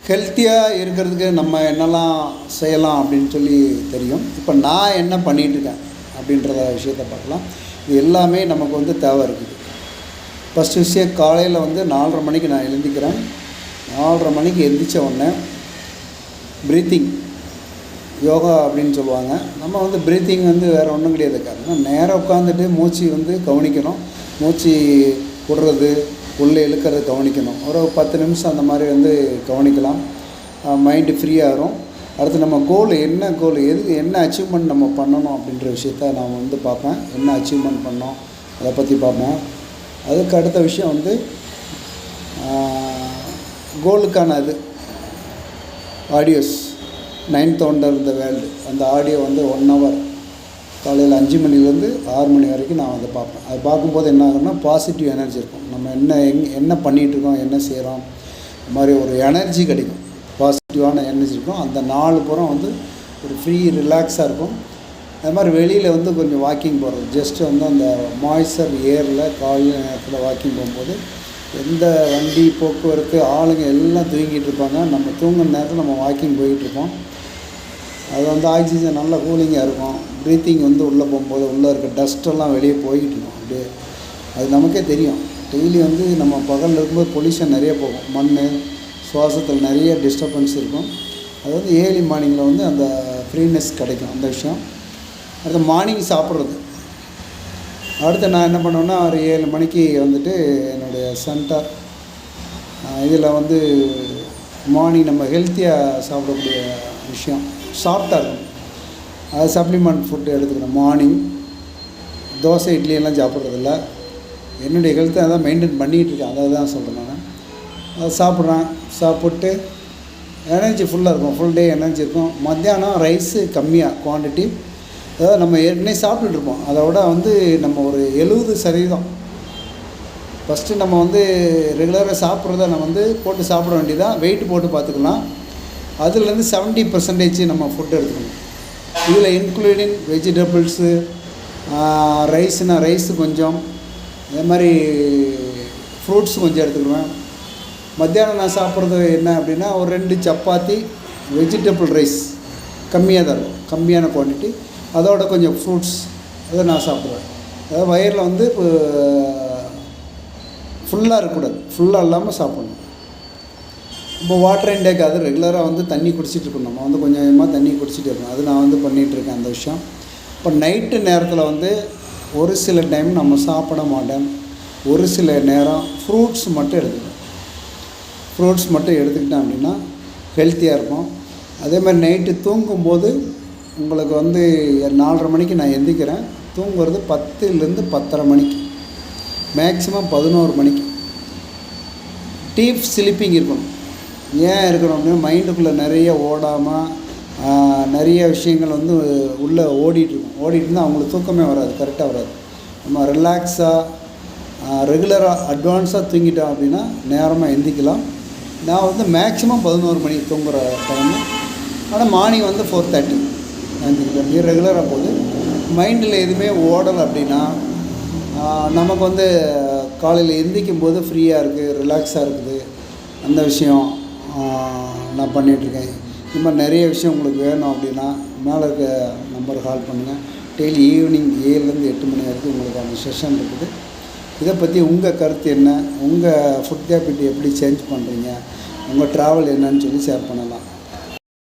ஹெல்த்தியாக இருக்கிறதுக்கு நம்ம என்னெல்லாம் செய்யலாம் அப்படின்னு சொல்லி தெரியும். இப்போ நான் என்ன பண்ணிகிட்ருக்கேன் அப்படின்றத விஷயத்தை பார்க்கலாம். இது எல்லாமே நமக்கு வந்து தேவை இருக்குது. ஃபஸ்ட்டு விஷயம், காலையில் வந்து 4:30 மணிக்கு நான் எழுந்திக்கிறேன். 4:30 மணிக்கு எழுந்திரிச்ச உடனே ப்ரீத்திங் யோகா அப்படின்னு சொல்லுவாங்க. நம்ம வந்து ப்ரீத்திங் வந்து வேறு ஒன்றும் கிடையாது. காரணம் நேராக உட்காந்துட்டு மூச்சு வந்து கவனிக்கணும். மூச்சு விடுறது உள்ளே இழுக்கிறது கவனிக்கணும். ஒரு 10 நிமிஷம் அந்த மாதிரி வந்து கவனிக்கலாம். மைண்டு ஃப்ரீயாகிடும். அடுத்து நம்ம கோல் என்ன அச்சீவ்மெண்ட் நம்ம பண்ணணும் அப்படின்ற விஷயத்த நான் வந்து பார்ப்பேன். என்ன அச்சீவ்மெண்ட் பண்ணோம் அதை பற்றி பார்ப்பேன். அதுக்கு அடுத்த விஷயம் வந்து கோலுக்கான ஆடியோஸ் 9th Wonder இந்த வேர்ல்டு, அந்த ஆடியோ வந்து 1 hour காலையில் 5 மணிலேருந்து 6 மணி வரைக்கும் நான் வந்து பார்ப்பேன். அது பார்க்கும்போது என்ன ஆகும்னா பாசிட்டிவ் எனர்ஜி இருக்கும். நம்ம என்ன பண்ணிகிட்ருக்கோம், என்ன செய்கிறோம், இந்த மாதிரி ஒரு எனர்ஜி கிடைக்கும், பாசிட்டிவான எனர்ஜி இருக்கும். அந்த நாலு புறம் வந்து ஒரு ஃப்ரீ ரிலாக்ஸாக இருக்கும். அது மாதிரி வெளியில் வந்து கொஞ்சம் வாக்கிங் போகிறது, ஜஸ்ட்டு வந்து அந்த மாய்ஸ்சர் ஏரில் காலையில் நேரத்தில் வாக்கிங் போகும்போது எந்த வண்டி போக்குவரத்து ஆளுங்க எல்லாம் தூங்கிட்டு இருப்பாங்க. நம்ம தூங்குற நேரத்தில் நம்ம வாக்கிங் போயிட்டுருப்போம். அது வந்து ஆக்சிஜன் நல்லா கூலிங்காக இருக்கும். ப்ரீத்திங் வந்து உள்ளே போகும்போது உள்ளே இருக்க டஸ்ட்டெல்லாம் வெளியே போய்கிட்டு இருக்கும். அப்படியே அது நமக்கே தெரியும். டெய்லி வந்து நம்ம பகலில் இருக்கும்போது பொல்யூஷன் நிறைய போகும், மண் சுவாசத்தில் நிறைய டிஸ்டர்பன்ஸ் இருக்கும். அது வந்து ஏர்லி மார்னிங்கில் வந்து அந்த ஃப்ரீனஸ் கிடைக்கும், அந்த விஷயம். அடுத்து மார்னிங் சாப்பிட்றது. அடுத்து நான் என்ன பண்ணுவேன்னா ஒரு 7 மணிக்கு வந்துட்டு என்னுடைய சென்டர் இதில் வந்து மார்னிங் நம்ம ஹெல்த்தியாக சாப்பிடக்கூடிய விஷயம் சாஃப்டாக இருக்கும். அது சப்ளிமெண்ட் ஃபுட்டு எடுத்துக்கணும். மார்னிங் தோசை இட்லி எல்லாம் சாப்பிட்றதில்ல. என்னுடைய ஹெல்த்தை அதான் மெயின்டைன் பண்ணிகிட்டு இருக்கேன். அதை தான் சொல்கிறேன் நான். அதை சாப்பிட்டு எனர்ஜி ஃபுல்லாக இருக்கும், ஃபுல் டே எனர்ஜி இருக்கும். மத்தியானம் ரைஸு கம்மியாக குவான்டிட்டி, அதாவது நம்ம ஏற்கனவே சாப்பிட்டுட்ருப்போம். அதை விட வந்து நம்ம ஒரு 70% ஃபஸ்ட்டு நம்ம வந்து ரெகுலராக சாப்பிட்றத நம்ம வந்து போட்டு சாப்பிட வேண்டியதான். வெயிட் போட்டு பார்த்துக்கலாம். அதுலேருந்து 70% நம்ம ஃபுட் எடுத்துக்கணும். இதில் இன்க்ளூடிங் வெஜிடபிள்ஸு, ரைஸ்னால் ரைஸு கொஞ்சம், அதே மாதிரி ஃப்ரூட்ஸ் கொஞ்சம் எடுத்துக்கிடுவேன். மத்தியானம் நான் சாப்பிட்றது என்ன அப்படின்னா ஒரு 2 சப்பாத்தி, வெஜிடபிள் ரைஸ் கம்மியாக தான் இருக்கும், கம்மியான குவான்டிட்டி, அதோட கொஞ்சம் ஃப்ரூட்ஸ், அதை நான் சாப்பிடுவேன். அதாவது வயிறில் வந்து இப்போ ஃபுல்லாக இருக்கக்கூடாது, ஃபுல்லாக இல்லாமல் சாப்பிட்ணும். இப்போ வாட்டர் இன்டேக் அது ரெகுலராக வந்து தண்ணி குடிச்சிட்டு இருக்கணும். நம்ம வந்து கொஞ்சம் கொஞ்சமாக தண்ணி குடிச்சிட்டு இருக்கணும். அது நான் வந்து பண்ணிகிட்ருக்கேன் அந்த விஷயம். இப்போ நைட்டு நேரத்தில் வந்து ஒரு சில டைம் நம்ம சாப்பிட மாட்டேன். ஒரு சில நேரம் ஃப்ரூட்ஸ் மட்டும் எடுத்துக்கணும். ஃப்ரூட்ஸ் மட்டும் எடுத்துக்கிட்டேன் அப்படின்னா ஹெல்த்தியாக இருக்கும். அதே மாதிரி நைட்டு தூங்கும்போது உங்களுக்கு வந்து 4:30 மணிக்கு நான் எந்திக்கிறேன். தூங்குறது 10லேருந்து 10:30 மணிக்கு, மேக்ஸிமம் 11 மணிக்கு. டீப் ஸ்லீப்பிங் இருக்கணும். ஏன் இருக்கணும் அப்படின்னா மைண்டுக்குள்ளே நிறைய ஓடாமல் நிறைய விஷயங்கள் வந்து உள்ளே ஓடிட்டு இருந்தால் அவங்களுக்கு தூக்கமே வராது, கரெக்டாக வராது. நம்ம ரிலாக்ஸாக ரெகுலராக அட்வான்ஸாக தூங்கிட்டோம் அப்படின்னா நேரமாக எந்திக்கலாம். நான் வந்து மேக்ஸிமம் 11 மணி தூங்குகிற டைமு. ஆனால் மார்னிங் வந்து 4:30 எந்திரிக்கிறேன். ரெகுலராக போகுது. மைண்டில் எதுவுமே ஓடலை அப்படின்னா நமக்கு வந்து காலையில் எந்திரிக்கும் போது ஃப்ரீயாக இருக்குது, ரிலாக்ஸாக இருக்குது. அந்த விஷயம் நான் பண்ணிகிட்ருக்கேன். இந்த மாதிரி நிறைய விஷயம் உங்களுக்கு வேணும் அப்படின்னா மேலே இருக்க நம்பருக்கு கால் பண்ணுங்கள். டெய்லி ஈவினிங் 7லேருந்து 8 மணி வரைக்கும் உங்களுக்கு அந்த செஷன் இருக்குது. இதை பற்றி உங்கள் கருத்து என்ன, உங்கள் ஃபுட் ஹேபிட் எப்படி சேஞ்ச் பண்ணுறீங்க, உங்கள் ட்ராவல் என்னன்னு சொல்லி ஷேர் பண்ணலாம்.